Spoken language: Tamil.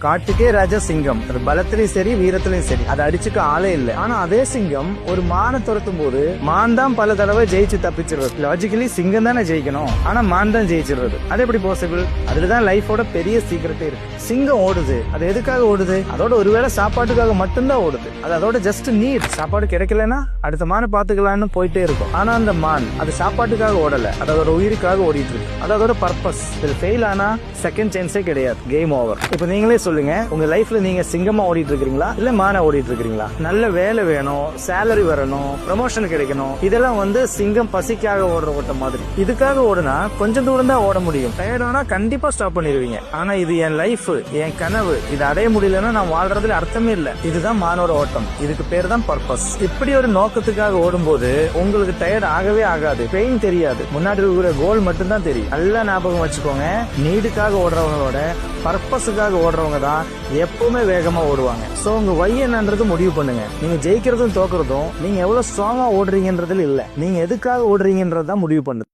காட்டுக்கே ராஜா சிங்கம். அது பலத்திலயும் சரி வீரத்திலயும் சரி, அதை அடிச்சுக்க ஆளே இல்லை. ஆனா அதே சிங்கம் ஒரு மானை துரத்தும் போது மான் தான் பல தடவை ஜெயிச்சு தப்பிச்சிருறது. லாஜிக்கலி சிங்கம் தானே ஜெயிக்கணும், ஆனா மான் தான் ஜெயிச்சிருறது. அது எப்படி பாசிபிள்? அதுலதான் லைஃபோட பெரிய சீக்கிரட்டே இருக்கு. சிங்கம் ஓடுது, அது எதுக்காக ஓடுது? அதோட ஒருவேளை சாப்பாட்டுக்காக மட்டும்தான் ஓடுது. அது அதோட ஜஸ்ட் நீட். சாப்பாடு கிடைக்கலன்னா அடுத்த மானை பாத்துக்கலாம்னு போயிட்டே இருக்கும். ஆனா அந்த மான் அது சாப்பாட்டுக்காக ஓடல, அது அதோட உயிருக்காக ஓடிட்டு இருக்கு. அது அதோட பர்பஸ். இது ஃபெயில் ஆனா செகண்ட் சான்ஸே கிடையாது, கேம் ஓவர். இப்ப நீங்களே சொல்லுங்க, உங்க லைஃப்ல நீங்க சிங்கமா ஓடிட்டு இருக்கீங்களா இல்ல மானா ஓடிட்டு இருக்கீங்களா? நல்ல வேலை வேணும், சேலரி வரணும், ப்ரமோஷன் கிடைக்கணும், இதெல்லாம் சிங்கம் பசிக்காக ஓடுற ஓட்டம் மாதிரி. இதுக்காக ஓடுனா கொஞ்சம் தூரம் தான் ஓட முடியும். டயர்டானா கண்டிப்பா ஸ்டாப் பண்ணிடுவீங்க. ஆனா இது என் லைஃப், என் கனவு, இது அடைய முடியலன்னா நான் வாழ்றதுல அர்த்தமே இல்ல. இதுதான் மானோட ஓட்டம். இதுக்கு பேர் தான் பர்பஸ். இப்படி ஒரு நோக்கத்துக்காக ஓடும்போது உங்களுக்கு டயர்ட் ஆகவே ஆகாது, பெயின் தெரியாது, முன்னாடி இருக்கிற கோல் மட்டும் தான் தெரியும். நல்லா ஞாபகம் வச்சுக்கோங்க, நீடுக்காக ஓடுறவங்களோட பர்பஸுக்காக ஓடுறவங்க தான் எப்பவுமே வேகமா ஓடுவாங்க. சோ உங்க வை என்னன்றது முடிவு பண்ணுங்க. நீங்க ஜெயிக்கிறதும் தோக்குறதும் நீங்க எவ்வளவு ஸ்ட்ராங்கா ஓடுறீங்கன்றதுல இல்ல, நீங்க எதுக்காக ஓடுறீங்கன்றதுதான் முடிவு பண்ணுது.